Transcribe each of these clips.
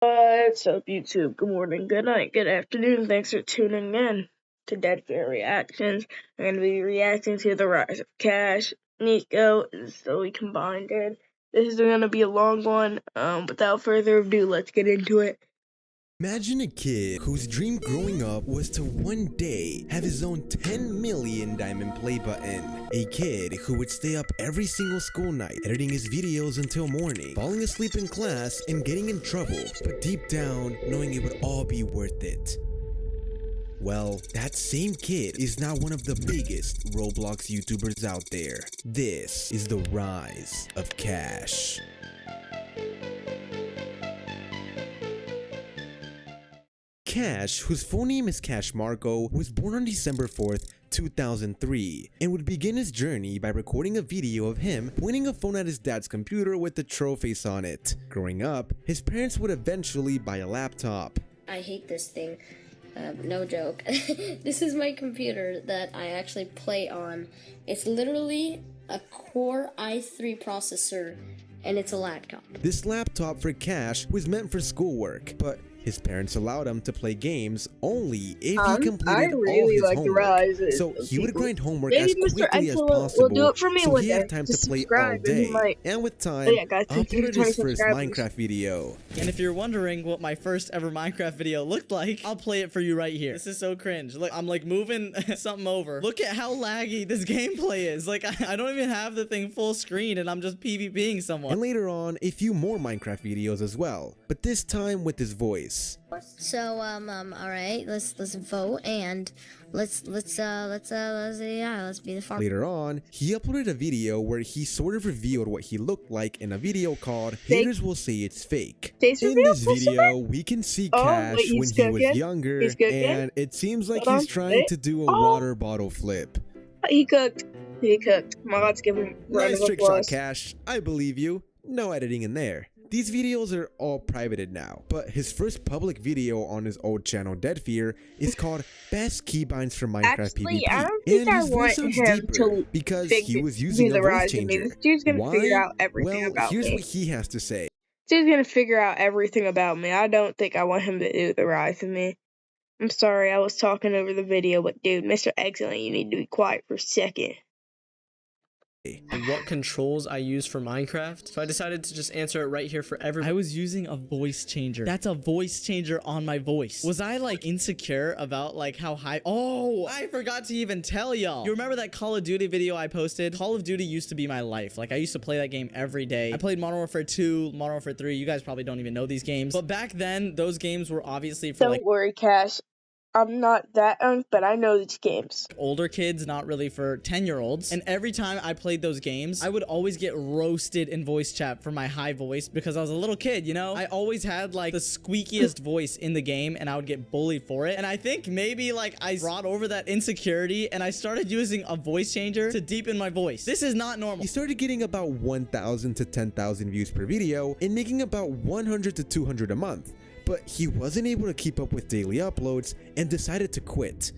What's up, YouTube? Good morning, good night, good afternoon. Thanks for tuning in to Dead Fair Reactions. I'm going to be reacting to the rise of Cash, Nico, and Zoe combined. This is going to be a long one. Without further ado, let's get into it. Imagine a kid whose dream growing up was to one day have his own 10 million diamond play button. A kid who would stay up every single school night editing his videos until morning, falling asleep in class and getting in trouble, but deep down knowing it would all be worth it. Well, that same kid is now one of the biggest Roblox YouTubers out there. This is the rise of Cash. Cash, whose full name is Cash Marco, was born on December 4th, 2003, and would begin his journey by recording a video of him pointing a phone at his dad's computer with the troll face on it. Growing up, his parents would eventually buy a laptop. I hate this thing. No joke. This is my computer that I actually play on. It's literally a Core i3 processor, and it's a laptop. This laptop for Cash was meant for schoolwork, but his parents allowed him to play games only if he completed all his homework. So he would grind homework as quickly as possible do it for me so one he day. had time to Just play all day. And with time, uploaded his first Minecraft video. And if you're wondering what my first ever Minecraft video looked like, I'll play it for you right here. This is so cringe. Look, I'm like moving something over. Look at how laggy this gameplay is. Like, I don't even have the thing full screen and I'm just PvPing someone. And later on, a few more Minecraft videos as well, but this time with his voice. So, all right, let's vote and let's be the farm. Later on, he uploaded a video where he sort of revealed what he looked like in a video called Haters Will Say It's Fake. In this video, we can see Cash when he was younger, and it seems like he's trying to do a water bottle flip. He cooked. Well, let's give him a round Nice of trick shot, applause. Cash. I believe you. No editing in there. These videos are all privated now, but his first public video on his old channel Dead Fear is called Best Keybinds for Minecraft Actually, PvP. I don't think And I his voice want sounds him deeper to because he was using do a the voice rise of me. changer. This dude's gonna Why? figure out everything Well, about here's me. what he has to say. This dude's gonna figure out everything about me. I don't think I want him to do the rise of me. I'm sorry, I was talking over the video, but dude, Mr. Excellent, you need to be quiet for a second. What controls I use for Minecraft. So I decided to just answer it right here for everyone. I was using a voice changer. That's a voice changer on my voice. Was I like insecure about like how high? Oh, I forgot to even tell y'all. You remember that Call of Duty video I posted? Call of Duty used to be my life. Like I used to play that game every day. I played Modern Warfare 2, Modern Warfare 3. You guys probably don't even know these games. But back then, those games were obviously for Don't worry, Cash. I'm not that young, but I know these games. Older kids, not really for 10-year-olds. And every time I played those games, I would always get roasted in voice chat for my high voice because I was a little kid, you know? I always had like the squeakiest voice in the game and I would get bullied for it. And I think maybe like I brought over that insecurity and I started using a voice changer to deepen my voice. This is not normal. He started getting about 1,000 to 10,000 views per video and making about 100 to 200 a month. But he wasn't able to keep up with daily uploads and decided to quit.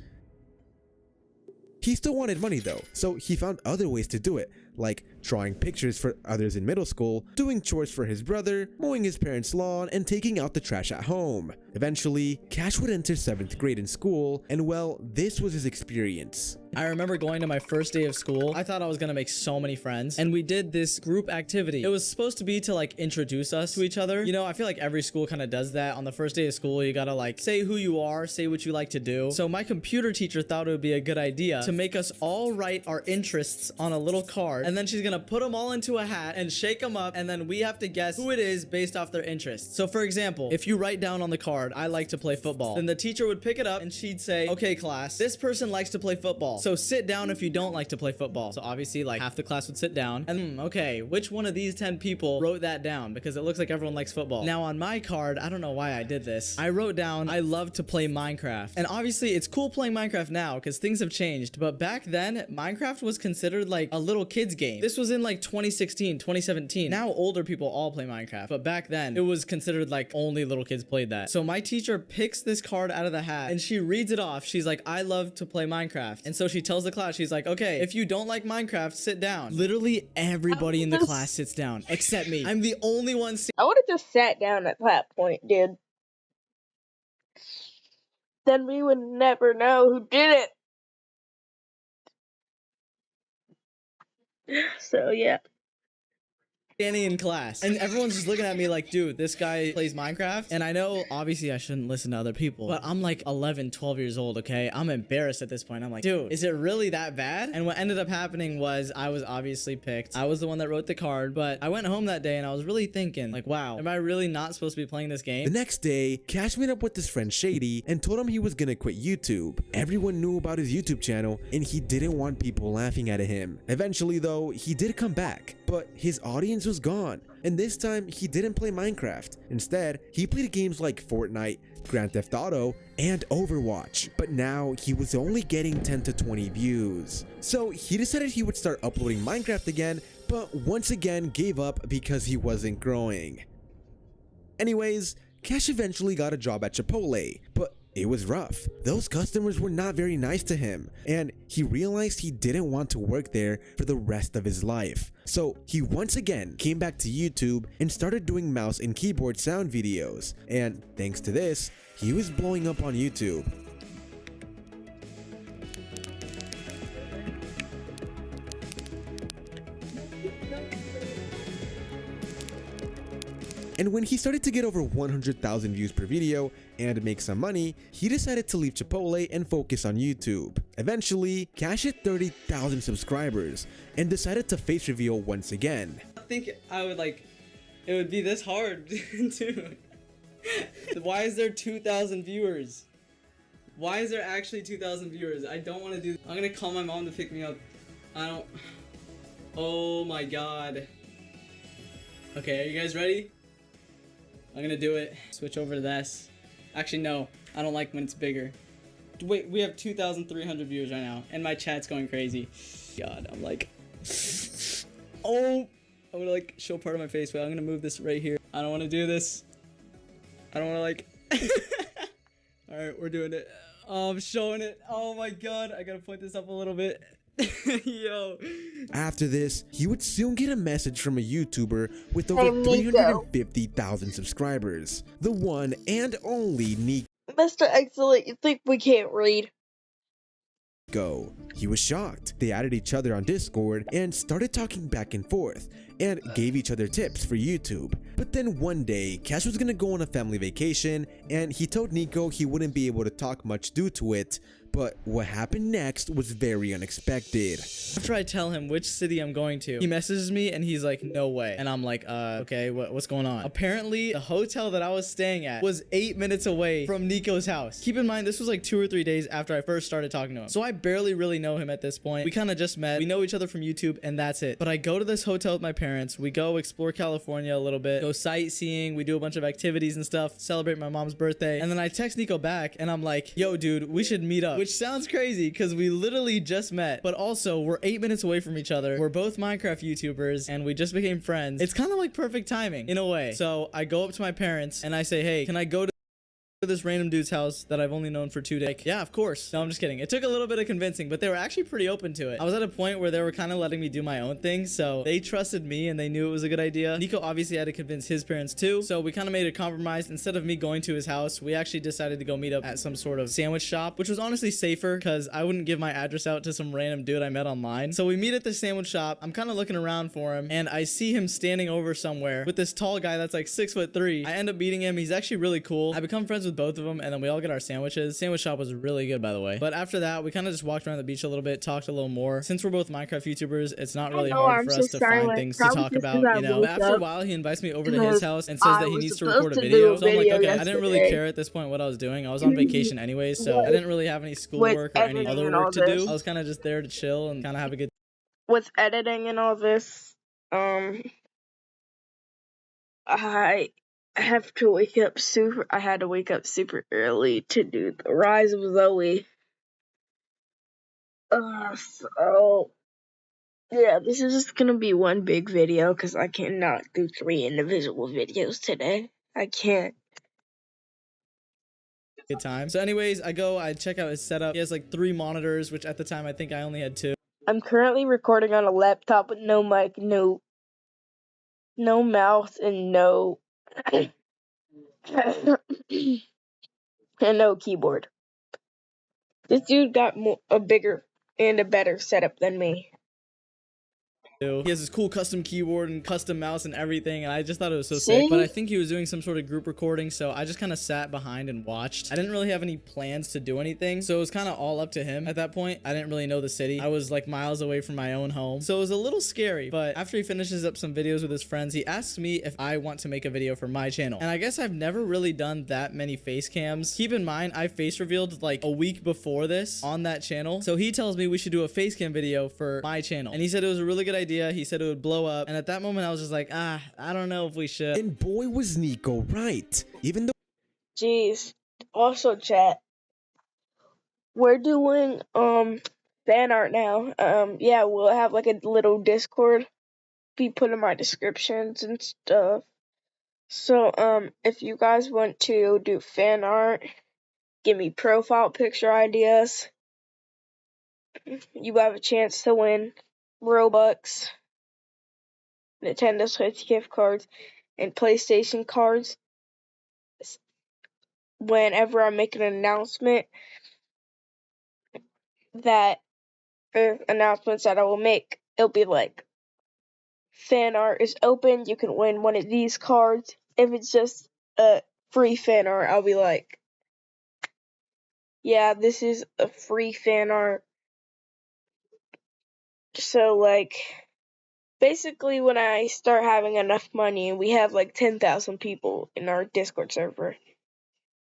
He still wanted money though, so he found other ways to do it, like drawing pictures for others in middle school, doing chores for his brother, mowing his parents' lawn, and taking out the trash at home. Eventually, Cash would enter 7th grade in school, and well, this was his experience. I remember going to my first day of school. I thought I was gonna make so many friends, and we did this group activity. It was supposed to be to like introduce us to each other. You know, I feel like every school kind of does that. On the first day of school, you gotta like say who you are, say what you like to do. So my computer teacher thought it would be a good idea to make us all write our interests on a little card, and then she's gonna put them all into a hat and shake them up, and then we have to guess who it is based off their interests. So for example, if you write down on the card, I like to play football, then the teacher would pick it up and she'd say, okay class, this person likes to play football, so sit down if you don't like to play football. So obviously like half the class would sit down and okay, which one of these 10 people wrote that down, because it looks like everyone likes football. Now on my card, I don't know why I did this, I wrote down I love to play Minecraft. And obviously it's cool playing Minecraft now because things have changed, but back then Minecraft was considered like a little kid's kid's game. This was in like 2016, 2017. Now older people all play Minecraft, but back then it was considered like only little kids played that. So my teacher picks this card out of the hat and she reads it off. She's like, I love to play Minecraft. And so she tells the class, she's like, okay, if you don't like Minecraft, sit down. Literally everybody in the class sits down except me. I'm the only one I would have just sat down at that point, dude. Then we would never know who did it. So yeah. standing in class and everyone's just looking at me like, dude, this guy plays Minecraft. And I know obviously I shouldn't listen to other people, but I'm like 11, 12 years old. Okay, I'm embarrassed at this point. I'm like, dude, is it really that bad? And what ended up happening was I was obviously picked. I was the one that wrote the card, but I went home that day and I was really thinking like, wow, am I really not supposed to be playing this game? The next day, Cash met up with his friend Shady and told him he was gonna quit YouTube. Everyone knew about his YouTube channel and he didn't want people laughing at him. Eventually though, he did come back, but his audience was gone. And this time, he didn't play Minecraft. Instead, he played games like Fortnite, Grand Theft Auto, and Overwatch. But now, he was only getting 10 to 20 views. So he decided he would start uploading Minecraft again, but once again gave up because he wasn't growing. Anyways, Cash eventually got a job at Chipotle, but it was rough. Those customers were not very nice to him, and he realized he didn't want to work there for the rest of his life. So he once again came back to YouTube and started doing mouse and keyboard sound videos. And thanks to this, he was blowing up on YouTube. And when he started to get over 100,000 views per video and make some money, he decided to leave Chipotle and focus on YouTube. Eventually, Cash hit 30,000 subscribers and decided to face reveal once again. I think I would like, it would be this hard, dude. Why is there 2,000 viewers? Why is there actually 2,000 viewers? I don't want to do. I'm gonna call my mom to pick me up. I don't. Oh my god. Okay, are you guys ready? I'm gonna do it. Switch over to this. Actually, no. I don't like when it's bigger. Wait, we have 2,300 viewers right now, and my chat's going crazy. God, I'm like, oh, I'm gonna like show part of my face. Wait, I'm gonna move this right here. I don't want to do this. I don't want to like. All right, we're doing it. Oh, I'm showing it. Oh my God, I gotta point this up a little bit. Yo. After this, he would soon get a message from a YouTuber with over 350,000 subscribers. The one and only Nico. Mr. Excellent, you think we can't read? He was shocked. They added each other on Discord and started talking back and forth and gave each other tips for YouTube. But then one day, Cash was gonna go on a family vacation and he told Nico he wouldn't be able to talk much due to it. But what happened next was very unexpected. After I tell him which city I'm going to, he messages me and he's like, no way. And I'm like, okay, what's going on? Apparently, the hotel that I was staying at was 8 minutes away from Nico's house. Keep in mind, this was like 2 or 3 days after I first started talking to him. So I barely really know him at this point. We kind of just met. We know each other from YouTube and that's it. But I go to this hotel with my parents. We go explore California a little bit, go sightseeing. We do a bunch of activities and stuff, celebrate my mom's birthday. And then I text Nico back and I'm like, yo, dude, we should meet up. Which sounds crazy because we literally just met, but also we're 8 minutes away from each other. We're both Minecraft YouTubers and we just became friends. It's kind of like perfect timing in a way. So I go up to my parents and I say, hey, can I go to this random dude's house that I've only known for 2 days? Like, yeah, of course. No, I'm just kidding. It took a little bit of convincing, but they were actually pretty open to it. I was at a point where they were kind of letting me do my own thing, so they trusted me and they knew it was a good idea. Nico obviously had to convince his parents too, so we kind of made a compromise. Instead of me going to his house, we actually decided to go meet up at some sort of sandwich shop, which was honestly safer because I wouldn't give my address out to some random dude I met online. So we meet at the sandwich shop. I'm kind of looking around for him and I see him standing over somewhere with this tall guy that's like 6'3". I end up meeting him. He's actually really cool. I become friends with both of them and then we all get our sandwiches. Sandwich shop was really good, by the way. But after that, we kind of just walked around the beach a little bit, talked a little more. Since we're both Minecraft YouTubers, it's not really hard for us to find things to talk about, you know. But after a while, he invites me over to his house and says that he needs to record a video. So I'm like, okay, I didn't really care at this point what I was doing. I was on vacation anyway, so I didn't really have any schoolwork or any other work to do. I was kind of just there to chill and kind of have a good time. With editing and all this, I had to wake up super early to do the Rise of Zoe. So Yeah, this is just gonna be one big video because I cannot do 3 individual videos today. I can't. Good time. So anyways, I check out his setup. He has like 3 monitors, which at the time I think I only had 2. I'm currently recording on a laptop with no mic, no mouse, and no and no keyboard. This dude got a bigger and a better setup than me. He has this cool custom keyboard and custom mouse and everything, and I just thought it was so See? sick. But I think he was doing some sort of group recording, so I just kind of sat behind and watched. I didn't really have any plans to do anything, so it was kind of all up to him at that point. I didn't really know the city. I was like miles away from my own home, so it was a little scary. But after he finishes up some videos with his friends, he asks me if I want to make a video for my channel. And I guess I've never really done that many face cams. Keep in mind, I face revealed like a week before this on that channel, so he tells me we should do a face cam video for my channel, and he said it was a really good idea. He said it would blow up, and at that moment I was just like, I don't know if we should. And boy was Nico right. Even though Jeez. Also, chat. We're doing fan art now. Yeah, we'll have like a little Discord be put in my descriptions and stuff. So if you guys want to do fan art, give me profile picture ideas, you have a chance to win Robux, Nintendo Switch gift cards, and PlayStation cards whenever I make an announcement announcements that I will make. It'll be like, fan art is open, you can win one of these cards. If it's just a free fan art, I'll be like, yeah, this is a free fan art. So like, basically when I start having enough money and we have like 10,000 people in our Discord server,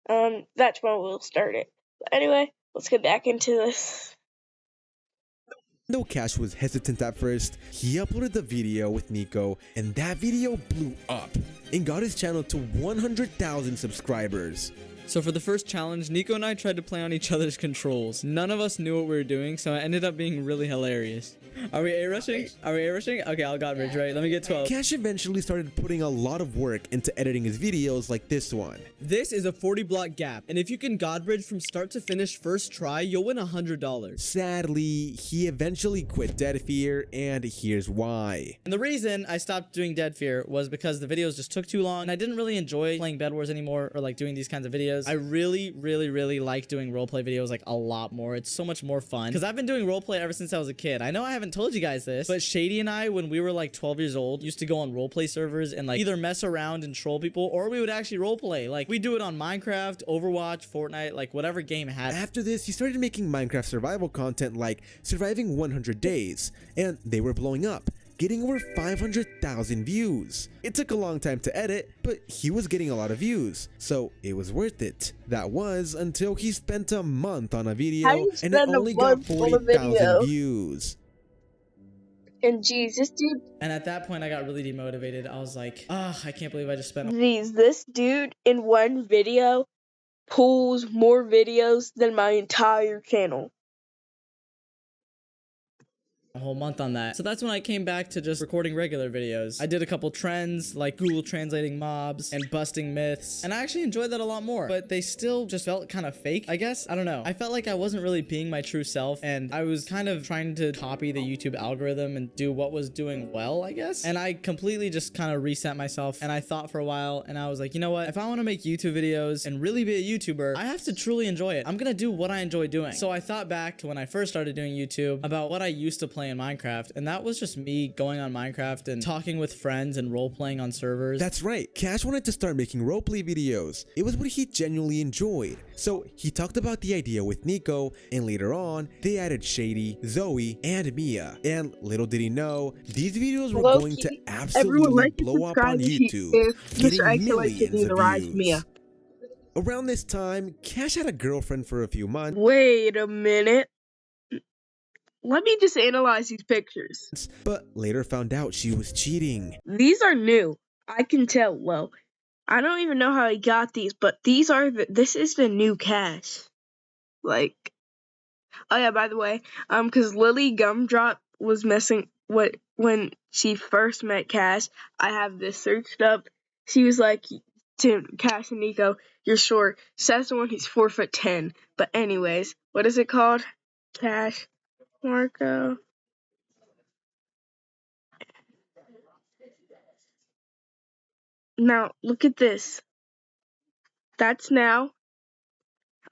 that's when we'll start it. But anyway, let's get back into this. though Cash was hesitant at first, he uploaded the video with Nico, and that video blew up and got his channel to 100,000 subscribers. So for the first challenge, Nico and I tried to play on each other's controls. None of us knew what we were doing, so it ended up being really hilarious. Are we A-rushing? Are we A-rushing? Okay, I'll God Bridge, right? Let me get 12. Cash eventually started putting a lot of work into editing his videos like this one. This is a 40 block gap, and if you can God Bridge from start to finish first try, you'll win $100. Sadly, he eventually quit Dead Fear, and here's why. And the reason I stopped doing Dead Fear was because the videos just took too long, and I didn't really enjoy playing Bed Wars anymore, or like doing these kinds of videos. I really like doing roleplay videos like a lot more. It's so much more fun, because I've been doing roleplay ever since I was a kid. I know I haven't told you guys this, but Shady and I, when we were like 12 years old, used to go on roleplay servers and like either mess around and troll people, or we would actually roleplay. Like we do it on Minecraft, Overwatch, Fortnite, like whatever game had. After this, he started making Minecraft survival content like Surviving 100 Days, and they were blowing up, getting over 500,000 views. It took a long time to edit, but he was getting a lot of views, so it was worth it. That was until he spent a month on a video and it only got 40,000 views. And geez, this dude... And at that point, I got really demotivated. I was like, I can't believe I just spent... This dude in one video pulls more videos than my entire channel. a whole month on that. So that's when I came back to just recording regular videos. I did a couple trends like Google translating mobs and busting myths, and I actually enjoyed that a lot more, but they still just felt kind of fake, I guess. I don't know. I felt like I wasn't really being my true self, and I was kind of trying to copy the YouTube algorithm and do what was doing well, I guess. And I completely just kind of reset myself, and I thought for a while, and I was like, you know what? If I want to make YouTube videos and really be a YouTuber, I have to truly enjoy it. I'm gonna do what I enjoy doing. So I thought back to when I first started doing YouTube about what I used to play in Minecraft, and that was just me going on Minecraft and talking with friends and role-playing on servers. That's right, Cash wanted to start making roleplay videos. It was what he genuinely enjoyed. So he talked about the idea with Nico, and later on, they added Shady, Zoe, and Mia. And little did he know, these videos were going to absolutely blow up on YouTube, getting millions of views. Around this time, Cash had a girlfriend for a few months. Wait a minute. Let me just analyze these pictures. But later found out she was cheating. These are new. I can tell. Well, I don't even know how he got these, but these are this is the new Cash. Like, oh yeah, by the way, because Lily Gumdrop was messing when she first met Cash, I have this searched up. She was like to Cash and Nico, "You're short." Says the one who's 4'10". But anyways, what is it called? Cash, Marco. Now look at this. That's now.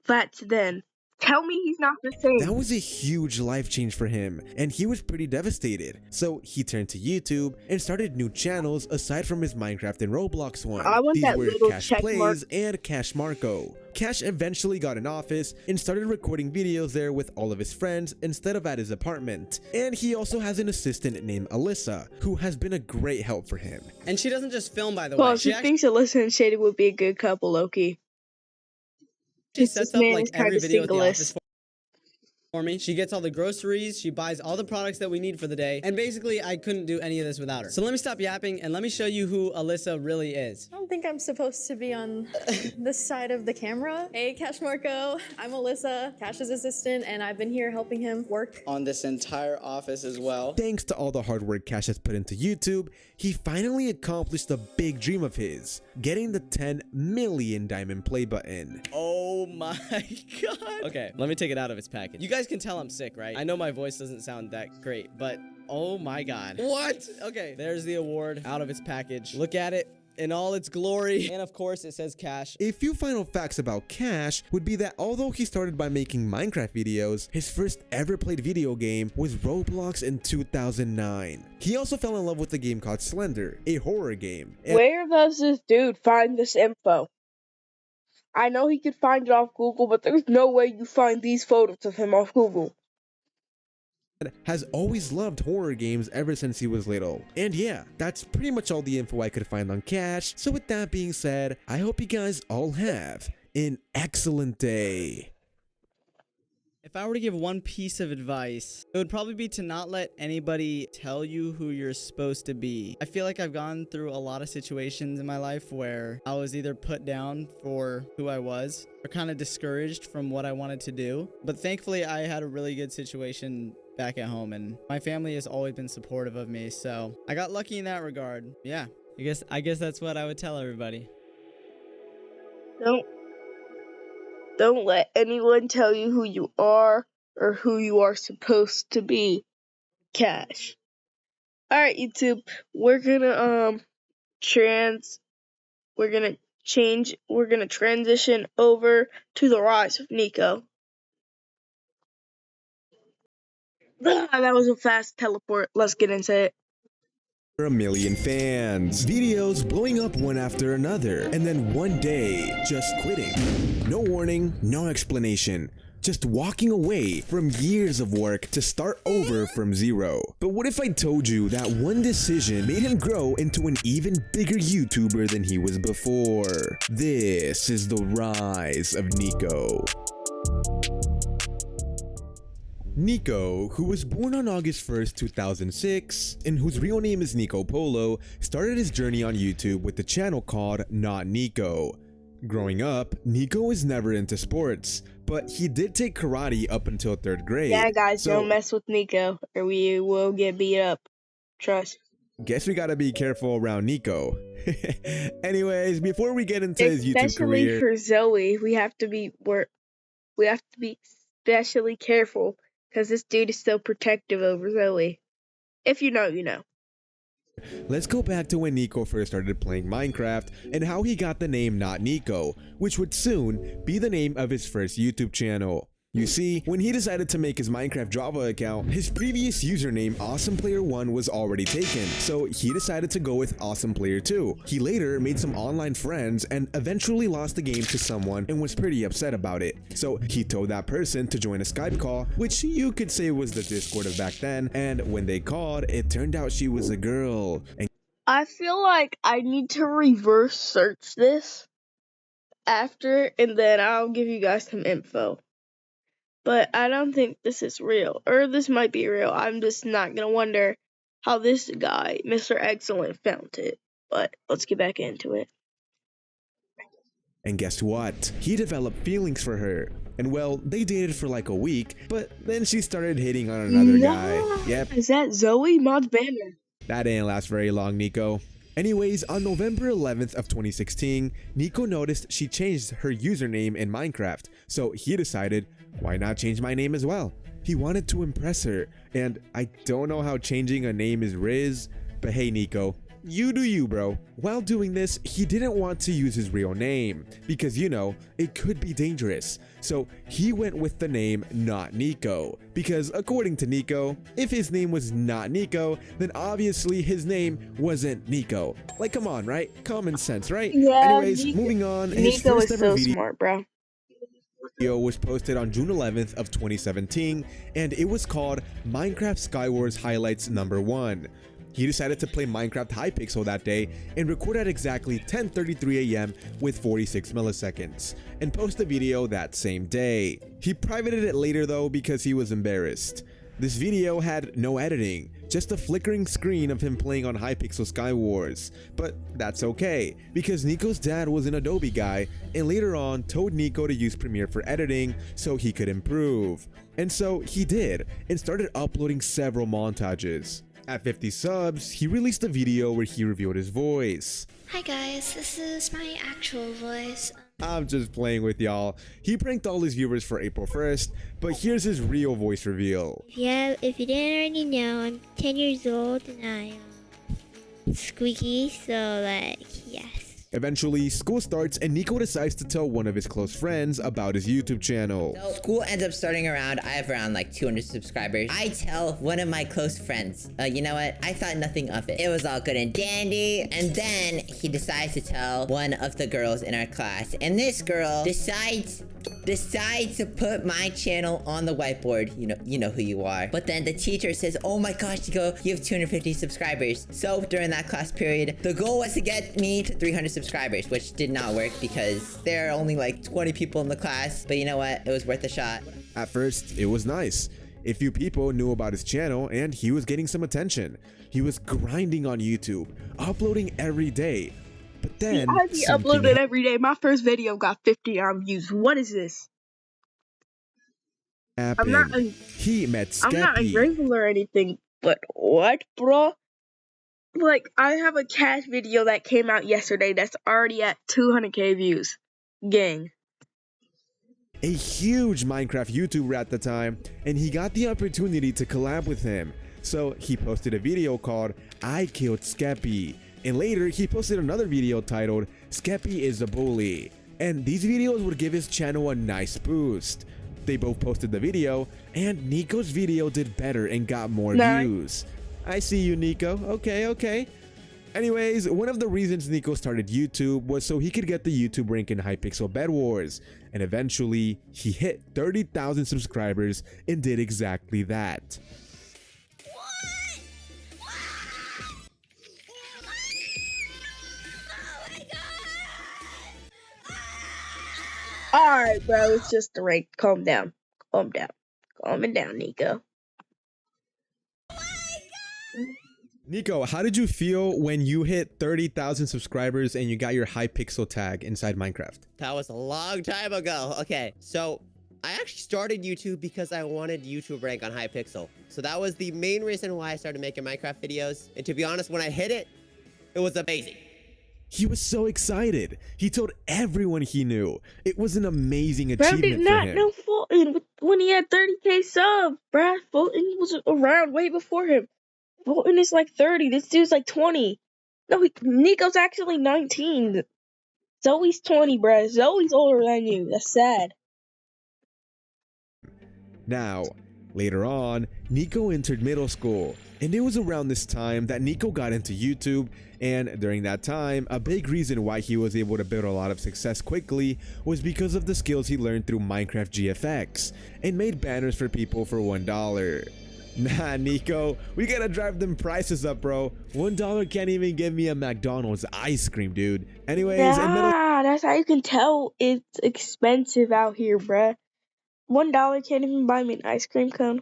That's then. Tell me he's not the same. That was a huge life change for him, and he was pretty devastated. So he turned to YouTube and started new channels aside from his Minecraft and Roblox one. I want These that were little Cash check Plays mark. and Cash Marco. Cash eventually got an office and started recording videos there with all of his friends instead of at his apartment. And he also has an assistant named Alyssa, who has been a great help for him. And she doesn't just film, by the Well, way. she thinks Alyssa and Shady would be a good couple, Loki. She sets up man like is kinda every video at the single-less. office for me. She gets all the groceries, she buys all the products that we need for the day, and basically I couldn't do any of this without her. So let me stop yapping and let me show you who Alyssa really is. I don't think I'm supposed to be on this side of the camera. Hey, Cash Marco. I'm Alyssa, Cash's assistant, and I've been here helping him work On this entire office as well. Thanks to all the hard work Cash has put into YouTube, he finally accomplished a big dream of his, getting the 10 million diamond play button. Oh my god. Okay, let me take it out of its package. You guys can tell I'm sick, right? I know my voice doesn't sound that great, but oh my god. What? Okay, there's the award out of its package. Look at it in all its glory. And of course, it says Cash. A few final facts about Cash would be that although he started by making Minecraft videos, his first ever played video game was Roblox in 2009. He also fell in love with a game called Slender, a horror game. And Where does this dude find this info? I know he could find it off Google, but there's no way you find these photos of him off Google. has always loved horror games ever since he was little. And yeah, that's pretty much all the info I could find on Cash. So with that being said, I hope you guys all have an excellent day. If I were to give one piece of advice, it would probably be to not let anybody tell you who you're supposed to be. I feel like I've gone through a lot of situations in my life where I was either put down for who I was or kind of discouraged from what I wanted to do. But thankfully, I had a really good situation back at home, and my family has always been supportive of me. So I got lucky in that regard. Yeah, I guess that's what I would tell everybody. Don't let anyone tell you who you are or who you are supposed to be. Cash. Alright, YouTube, we're gonna transition over to the rise of Nico. That was a fast teleport. Let's get into it. A million fans, videos blowing up one after another, and then one day, just quitting. No warning, no explanation. Just walking away from years of work to start over from zero. But what if I told you that one decision made him grow into an even bigger YouTuber than he was before? This is the rise of Nico. Nico, who was born on August 1st, 2006, and whose real name is Nico Polo, started his journey on YouTube with the channel called Not Nico. Growing up, Nico was never into sports, but he did take karate up until 3rd grade. Yeah, guys, so don't mess with Nico or we will get beat up. Trust. guess we gotta be careful around Nico. Anyways, before we get into his YouTube Especially career, for Zoe, we have to be especially careful because this dude is so protective over Zoe. If you know, you know. let's go back to when Nico first started playing Minecraft and how he got the name Not Nico, which would soon be the name of his first YouTube channel. You see, when he decided to make his Minecraft Java account, his previous username AwesomePlayer1 was already taken, so he decided to go with AwesomePlayer2. He later made some online friends and eventually lost the game to someone and was pretty upset about it. So he told that person to join a Skype call, which you could say was the Discord of back then, and when they called, it turned out she was a girl. And I feel like I need to reverse search this after, and then I'll give you guys some info. But I don't think this is real. Or this might be real. I'm just not gonna wonder how this guy, Mr. Excellent, found it. But let's get back into it. guess what? He developed feelings for her. And well, they dated for like a week, but then she started hitting on another guy. Yep, Is that Zoe? Mod's banner. that didn't last very long, Nico. Anyways, on November 11th of 2016, Nico noticed she changed her username in Minecraft, so he decided, why not change my name as well? He wanted to impress her, and I don't know how changing a name is Riz, but hey Nico, you do you, bro. While doing this, he didn't want to use his real name, because you know, it could be dangerous. So he went with the name Not Nico, because according to Nico, if his name was not Nico, then obviously his name wasn't Nico. Like come on, right? Common sense, right? Yeah, Anyways, Nico- moving on, his Nico first is ever so video smart, bro. was posted on June 11th of 2017, and it was called Minecraft Skywars Highlights Number 1. He decided to play Minecraft Hypixel that day and record at exactly 10:33 a.m. with 46 milliseconds, and post the video that same day. He privated it later though because he was embarrassed. This video had no editing, just a flickering screen of him playing on Hypixel Skywars. But that's okay, because Nico's dad was an Adobe guy and later on told Nico to use Premiere for editing so he could improve. And so he did, and started uploading several montages. At 50 subs, he released a video where he revealed his voice. Hi guys, this is my actual voice. I'm just playing with y'all. He pranked all his viewers for April 1st, but here's his real voice reveal. Yeah, if you didn't already know, I'm 10 years old and I'm squeaky, so like, yes. Eventually, school starts and Nico decides to tell one of his close friends about his YouTube channel. So school ends up starting around, I have around like 200 subscribers. I tell one of my close friends, you know what? I thought nothing of it. It was all good and dandy. And then he decides to tell one of the girls in our class. And this girl decides to put my channel on the whiteboard. You know who you are. But then the teacher says, oh my gosh, Nico, you have 250 subscribers. So during that class period, the goal was to get me to 300 subscribers, which did not work because there are only like 20 people in the class. But you know what? It was worth a shot. At first, it was nice. A few people knew about his channel and he was getting some attention. He was grinding on YouTube, uploading every day. But then I be uploaded every day. My first video got 50 views. What is this? happened. He met Skeppy. I'm not ungrateful or anything, but what, bro? Like, I have a cash video that came out yesterday that's already at 200k views. Gang. A huge Minecraft YouTuber at the time, and he got the opportunity to collab with him. So he posted a video called I Killed Skeppy, and later he posted another video titled Skeppy is a Bully, and these videos would give his channel a nice boost. They both posted the video, and Nico's video did better and got more views. I see you, Nico. Okay. Anyways, one of the reasons Nico started YouTube was so he could get the YouTube rank in Hypixel Bed Wars, and eventually he hit 30,000 subscribers and did exactly that. Alright, bro, it's just the rank. Calm down. Calming down, Nico. Nico, how did you feel when you hit 30,000 subscribers and you got your Hypixel tag inside Minecraft? That was a long time ago. Okay, so I actually started YouTube because I wanted YouTube rank on Hypixel. So that was the main reason why I started making Minecraft videos. And to be honest, when I hit it, it was amazing. He was so excited. He told everyone he knew. It was an amazing Bro achievement did not for him. know Fulton when he had 30k subs, bruh. Fulton was around way before him. Fulton is like 30. This dude's like 20. No, Nico's actually 19. Zoe's 20, bruh. Zoe's older than you. That's sad. Now, later on, Nico entered middle school, and it was around this time that Nico got into YouTube, and during that time, a big reason why he was able to build a lot of success quickly was because of the skills he learned through Minecraft GFX, and made banners for people for $1. Nah, Nico, we gotta drive them prices up, bro. $1 can't even give me a McDonald's ice cream, dude. Anyways, that's how you can tell it's expensive out here, bruh. $1 can't even buy me an ice cream cone.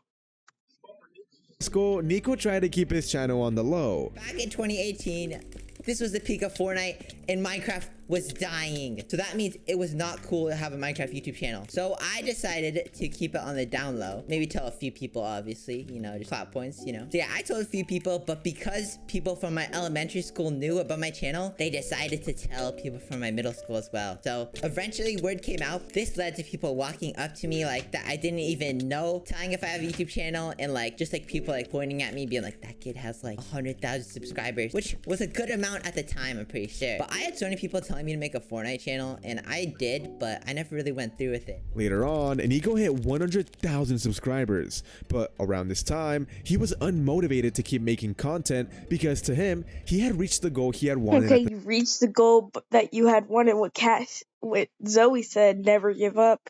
school, Nico tried to keep his channel on the low. Back in 2018, this was the peak of Fortnite, and Minecraft was dying. So that means it was not cool to have a Minecraft YouTube channel. So I decided to keep it on the down low. Maybe tell a few people, obviously, you know, just plot points, you know. So yeah, I told a few people, but because people from my elementary school knew about my channel, they decided to tell people from my middle school as well. So eventually word came out. This led to people walking up to me like that I didn't even know, telling if I have a YouTube channel, and like just like people like pointing at me being like, that kid has like 100,000 subscribers, which was a good amount at the time, I'm pretty sure. But I had so many people telling me to make a Fortnite channel, and I did, but I never really went through with it. Later on, Nico hit 100,000 subscribers, but around this time, he was unmotivated to keep making content because to him, he had reached the goal he had wanted. Okay, you reached the goal that you had wanted. What Zoe said, never give up,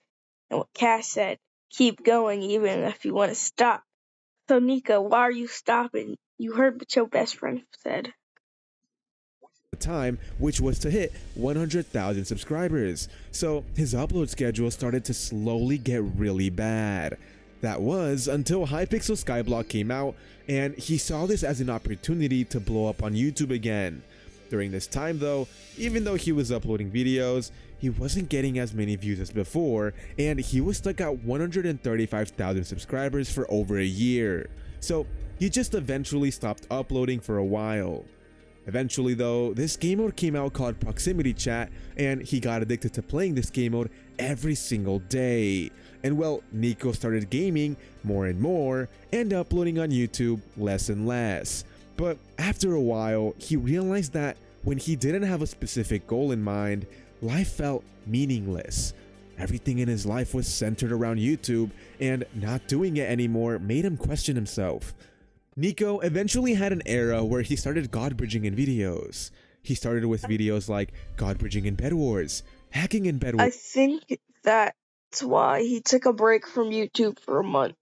and what Cash said, keep going even if you want to stop. So Nico, why are you stopping? You heard what your best friend said. Time, which was to hit 100,000 subscribers. So his upload schedule started to slowly get really bad. That was until Hypixel Skyblock came out, and he saw this as an opportunity to blow up on YouTube again. During this time though, even though he was uploading videos, he wasn't getting as many views as before, and he was stuck at 135,000 subscribers for over a year. So he just eventually stopped uploading for a while. Eventually though, this game mode came out called Proximity Chat, and he got addicted to playing this game mode every single day. And well, Nico started gaming more and more and uploading on YouTube less and less. But after a while, he realized that when he didn't have a specific goal in mind, life felt meaningless. Everything in his life was centered around YouTube, and not doing it anymore made him question himself. Nico eventually had an era where he started god bridging in videos. He started with videos like god bridging in Bed Wars, hacking in Bed Wars. I think that's why he took a break from YouTube for a month.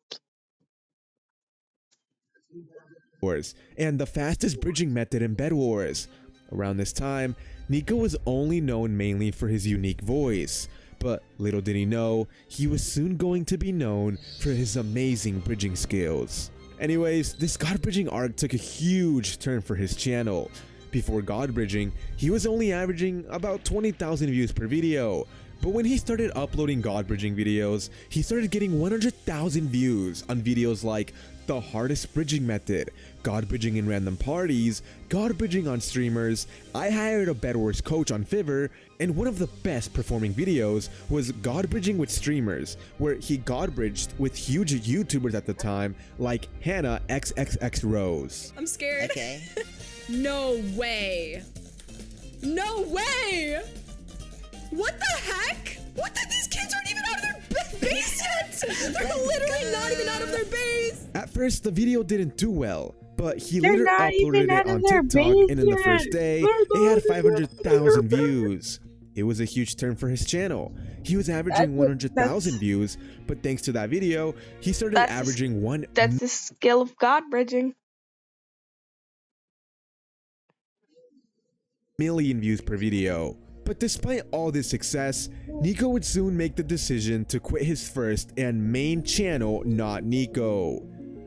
And the fastest bridging method in Bed Wars. Around this time, Nico was only known mainly for his unique voice, but little did he know, he was soon going to be known for his amazing bridging skills. Anyways, this god bridging arc took a huge turn for his channel. Before god bridging, he was only averaging about 20,000 views per video. But when he started uploading god bridging videos, he started getting 100,000 views on videos like the hardest bridging method, god bridging in random parties, god bridging on streamers, I hired a Bed Wars coach on Fiverr, and one of the best performing videos was god bridging with streamers, where he god bridged with huge YouTubers at the time like Hannah XXX Rose. I'm scared. Okay. No way. No way. What the heck? What the? These kids aren't even out of their base yet. They're literally not even out of their base. At first, the video didn't do well, but he They're later not uploaded even it out of on their TikTok, base and in the yet. first day, They're it had not even 500,000 views. It was a huge turn for his channel. He was averaging 100,000 views, but thanks to that video, he started averaging That's the skill of god bridging. million views per video. But despite all this success, Nico would soon make the decision to quit his first and main channel, Not Nico.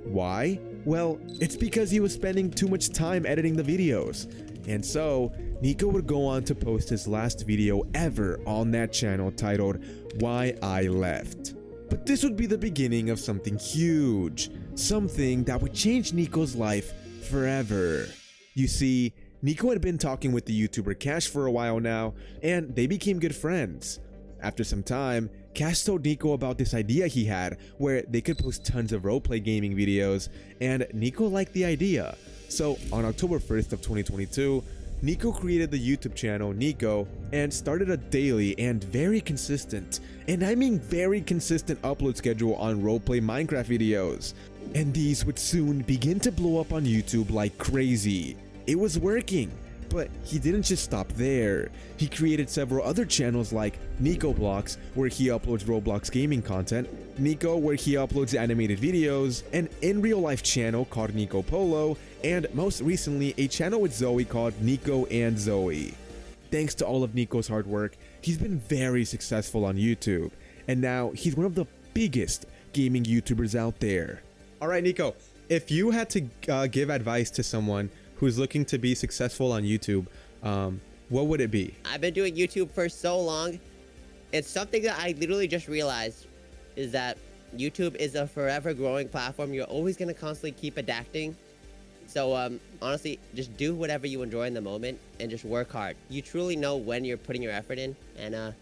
Why? Well, it's because he was spending too much time editing the videos. And so, Nico would go on to post his last video ever on that channel titled Why I Left. But this would be the beginning of something huge, something that would change Nico's life forever. You see, Nico had been talking with the YouTuber Cash for a while now, and they became good friends. After some time, Cash told Nico about this idea he had where they could post tons of roleplay gaming videos, and Nico liked the idea. So on October 1st of 2022, Nico created the YouTube channel Nico and started a daily and very consistent, and I mean very consistent upload schedule on roleplay Minecraft videos. And these would soon begin to blow up on YouTube like crazy. It was working, but he didn't just stop there. He created several other channels like Nico Blocks, where he uploads Roblox gaming content, Nico, where he uploads animated videos, an in real life channel called Nico Polo, and most recently a channel with Zoe called Nico and Zoe. Thanks to all of Nico's hard work, he's been very successful on YouTube, and now he's one of the biggest gaming YouTubers out there. Alright Nico, if you had to give advice to someone who's looking to be successful on YouTube, what would it be? I've been doing YouTube for so long. It's something that I literally just realized is that YouTube is a forever growing platform. You're always going to constantly keep adapting. So honestly, just do whatever you enjoy in the moment and just work hard. You truly know when you're putting your effort in. And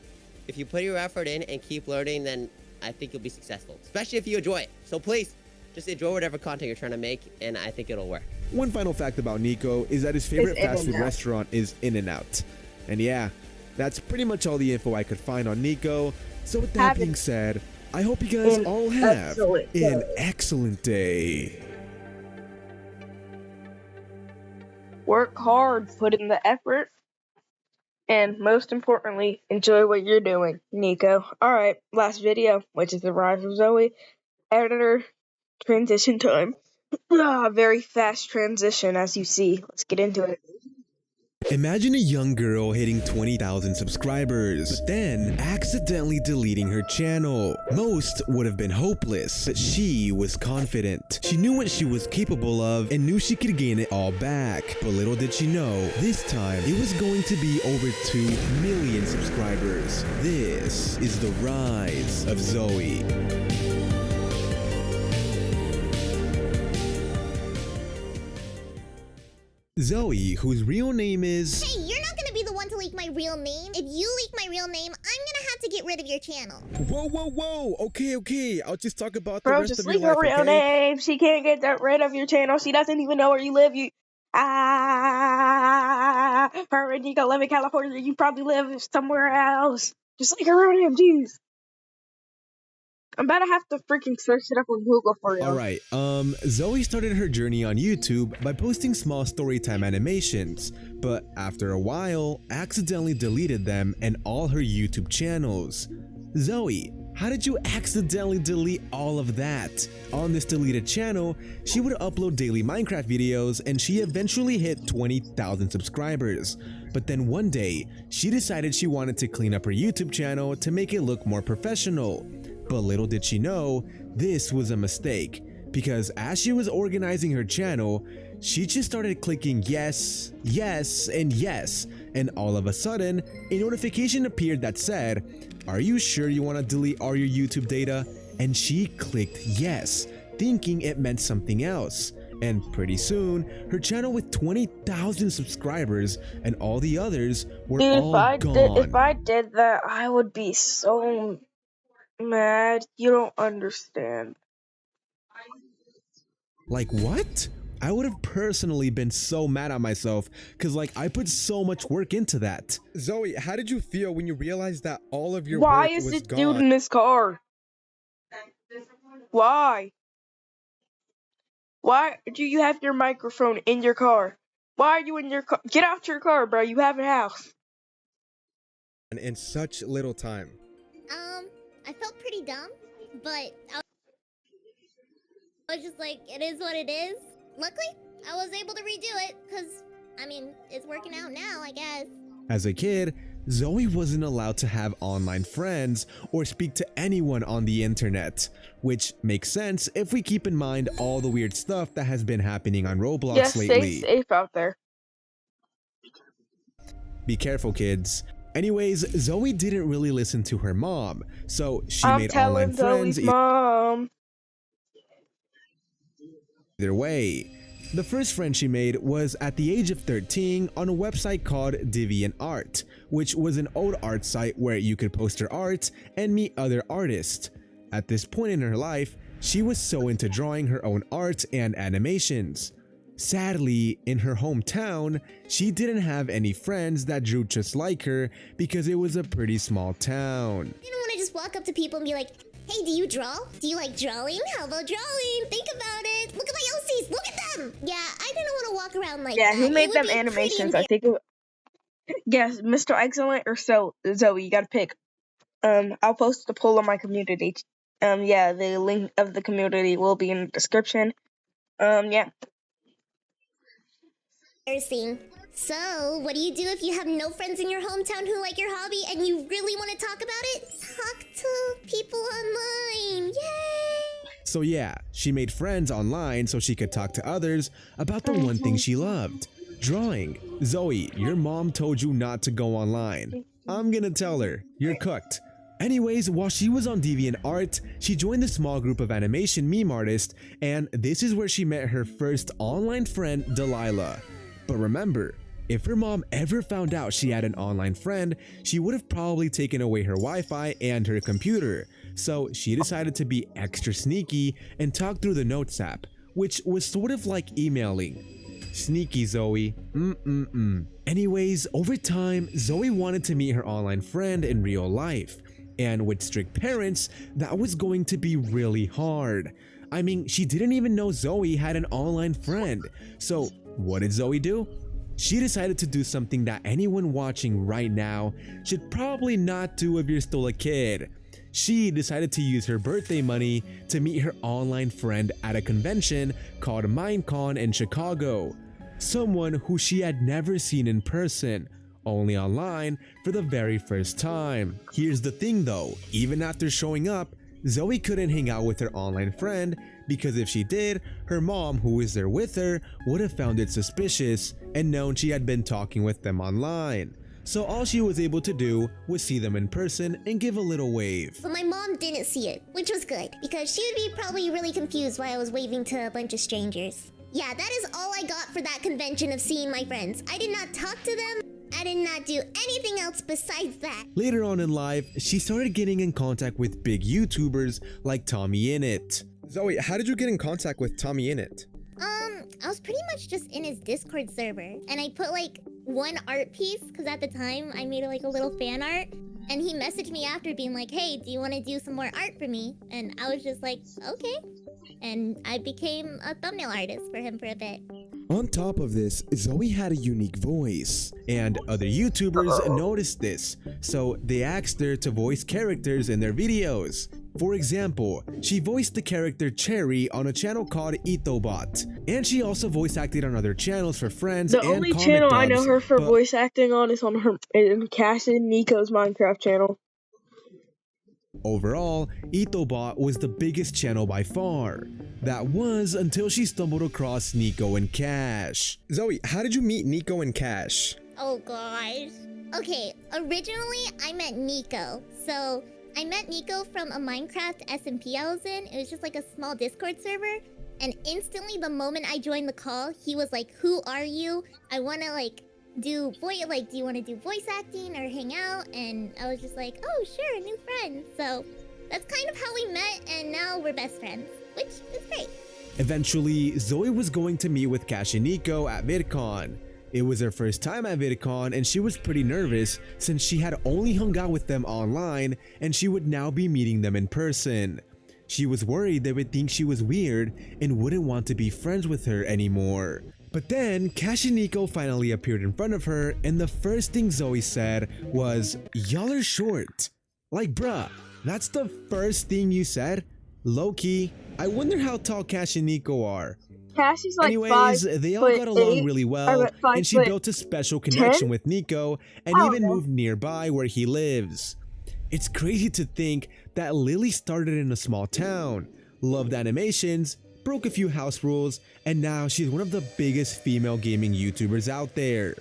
if you put your effort in and keep learning, then I think you'll be successful, especially if you enjoy it. So please, just enjoy whatever content you're trying to make, and I think it'll work. One final fact about Nico is that his favorite fast food restaurant is In-N-Out. And yeah, that's pretty much all the info I could find on Nico. So with that being said, I hope you guys all have an excellent day. Work hard, put in the effort, and most importantly, enjoy what you're doing, Nico. Alright, last video, which is the rise of Zoe. Editor, transition time. Very fast transition, as you see. Let's get into it. Imagine a young girl hitting 20,000 subscribers, but then accidentally deleting her channel. Most would have been hopeless, but she was confident. She knew what she was capable of and knew she could gain it all back. But little did she know, this time it was going to be over 2 million subscribers. This is the rise of Zoe. Zoe, whose real name is... Hey, you're not gonna be the one to leak my real name. If you leak my real name, I'm gonna have to get rid of your channel. Whoa. Okay. I'll just talk about the Bro, rest just of your leave life, her real okay? name. She can't get that rid of your channel. She doesn't even know where you live. Her and Nico live in California. You probably live somewhere else. Just like her real name, jeez. I'm about to have to freaking search it up on Google for you. Alright, Zoe started her journey on YouTube by posting small storytime animations, but after a while, accidentally deleted them and all her YouTube channels. Zoe, how did you accidentally delete all of that? On this deleted channel, she would upload daily Minecraft videos and she eventually hit 20,000 subscribers. But then one day, she decided she wanted to clean up her YouTube channel to make it look more professional. But little did she know, this was a mistake, because as she was organizing her channel, she just started clicking yes, and all of a sudden, a notification appeared that said, "Are you sure you want to delete all your YouTube data?" And she clicked yes, thinking it meant something else. And pretty soon, her channel with 20,000 subscribers and all the others were all gone. If I did that, I would be so mad. You don't understand. Like what? I would have personally been so mad at myself because like I put so much work into that. Zoe, how did you feel when you realized that all of your work was gone? Why is this dude in this car? Why? Why do you have your microphone in your car? Why are you in your car? Get out your car, bro. You have a house. And in such little time. I felt pretty dumb, but I was just like, it is what it is. Luckily, I was able to redo it, because, I mean, it's working out now, I guess. As a kid, Zoe wasn't allowed to have online friends or speak to anyone on the internet, which makes sense if we keep in mind all the weird stuff that has been happening on Roblox lately. Stay safe out there. Be careful, kids. Anyways, Zoe didn't really listen to her mom, so she made online friends Zoe's mom. either way. The first friend she made was at the age of 13 on a website called DeviantArt, which was an old art site where you could post her art and meet other artists. At this point in her life, she was so into drawing her own art and animations. Sadly, in her hometown, she didn't have any friends that drew just like her because it was a pretty small town. You don't want to just walk up to people and be like, hey, do you draw? Do you like drawing? How about drawing? Think about it. Look at my OCs. Look at them. Yeah, I didn't want to walk around like that. Who made them animations? I think yes, Mr. Excellent or Zoe, you gotta pick. I'll post the poll on my community. The link of the community will be in the description. Yeah. Embarrassing. So, what do you do if you have no friends in your hometown who like your hobby and you really want to talk about it? Talk to people online. Yay! So yeah, she made friends online so she could talk to others about the one thing she loved. Drawing. Zoe, your mom told you not to go online. I'm gonna tell her. You're cooked. Anyways, while she was on DeviantArt, she joined a small group of animation meme artists, and this is where she met her first online friend, Delilah. But remember, if her mom ever found out she had an online friend, she would have probably taken away her Wi-Fi and her computer. So she decided to be extra sneaky and talk through the Notes app, which was sort of like emailing. Sneaky Zoe. Anyways, over time, Zoe wanted to meet her online friend in real life. And with strict parents, that was going to be really hard. I mean, she didn't even know Zoe had an online friend. So what did Zoe do? She decided to do something that anyone watching right now should probably not do if you're still a kid. She decided to use her birthday money to meet her online friend at a convention called Minecon in Chicago. Someone who she had never seen in person, only online for the very first time. Here's the thing though, even after showing up, Zoe couldn't hang out with her online friend because if she did, her mom, who was there with her, would have found it suspicious and known she had been talking with them online. So all she was able to do was see them in person and give a little wave. But my mom didn't see it, which was good, because she would be probably really confused why I was waving to a bunch of strangers. Yeah, that is all I got for that convention of seeing my friends. I did not talk to them. I did not do anything else besides that. Later on in life, she started getting in contact with big YouTubers like Tommy Innit. Zoe, how did you get in contact with Tommy Innit? I was pretty much just in his Discord server, and I put like one art piece, because at the time I made like a little fan art, and he messaged me after being like, hey, do you want to do some more art for me? And I was just like, okay. And I became a thumbnail artist for him for a bit. On top of this, Zoe had a unique voice, and other YouTubers noticed this, so they asked her to voice characters in their videos. For example, she voiced the character Cherry on a channel called Itobot, and she also voice acted on other channels for friends The and only comic channel I know dubs, her for but voice acting on is on her in Cash and Nico's Minecraft channel. overall, Itobot was the biggest channel by far. That was until she stumbled across Nico and Cash. Zoe, how did you meet Nico and Cash? Oh gosh. Okay, originally I met Nico. So I met Nico from a Minecraft SMP I was in. It was just like a small Discord server. And instantly the moment I joined the call, he was like, who are you? I wanna do you want to do voice acting or hang out? And I was just like, oh sure, new friend. So that's kind of how we met, and now we're best friends, which is great. Eventually, Zoe was going to meet with Cash and Nico at VidCon. It was her first time at VidCon and she was pretty nervous since she had only hung out with them online and she would now be meeting them in person. She was worried they would think she was weird and wouldn't want to be friends with her anymore. But then, Cash and Nico finally appeared in front of her and the first thing Zoe said was, "Y'all are short." Like bruh, that's the first thing you said? Low-key, I wonder how tall Cash and Nico are. Cash is like Anyways, they all got along really well, and she 5'10". built a special connection with Nico and even moved nearby where he lives. It's crazy to think that Lily started in a small town, loved animations, broke a few house rules, and now she's one of the biggest female gaming YouTubers out there.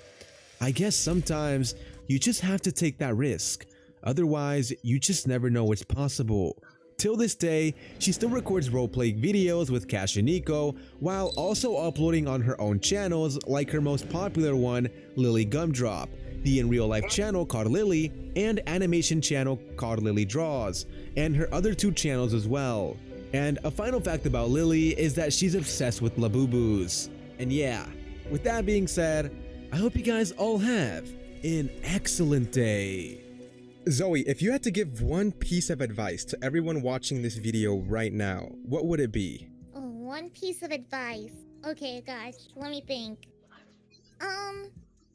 I guess sometimes you just have to take that risk, otherwise you just never know what's possible. Till this day, she still records role-playing videos with Cash and Nico while also uploading on her own channels like her most popular one, Lily Gumdrop, the in real life channel called Lily, and animation channel called Lily Draws, and her other two channels as well. And a final fact about Lily is that she's obsessed with Labubus. And yeah, with that being said, I hope you guys all have an excellent day. Zoe, if you had to give one piece of advice to everyone watching this video right now, what would it be? Oh, one piece of advice. Okay, gosh, let me think.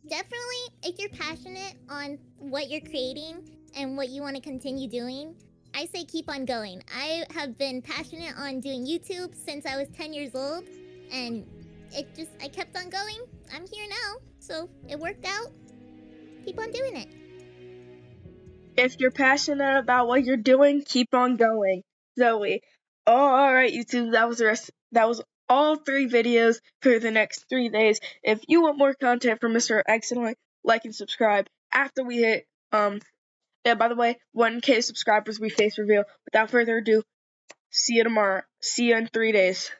Definitely, if you're passionate on what you're creating and what you want to continue doing, I say keep on going. I have been passionate on doing YouTube since I was 10 years old, and I kept on going. I'm here now, so it worked out. Keep on doing it. If you're passionate about what you're doing, keep on going. Zoe. Alright, YouTube, that was all 3 videos for the next 3 days. If you want more content from Mr. Excellent, like and subscribe. After we hit, yeah, by the way, 1K subscribers, we face reveal. Without further ado, see you tomorrow. See you in 3 days.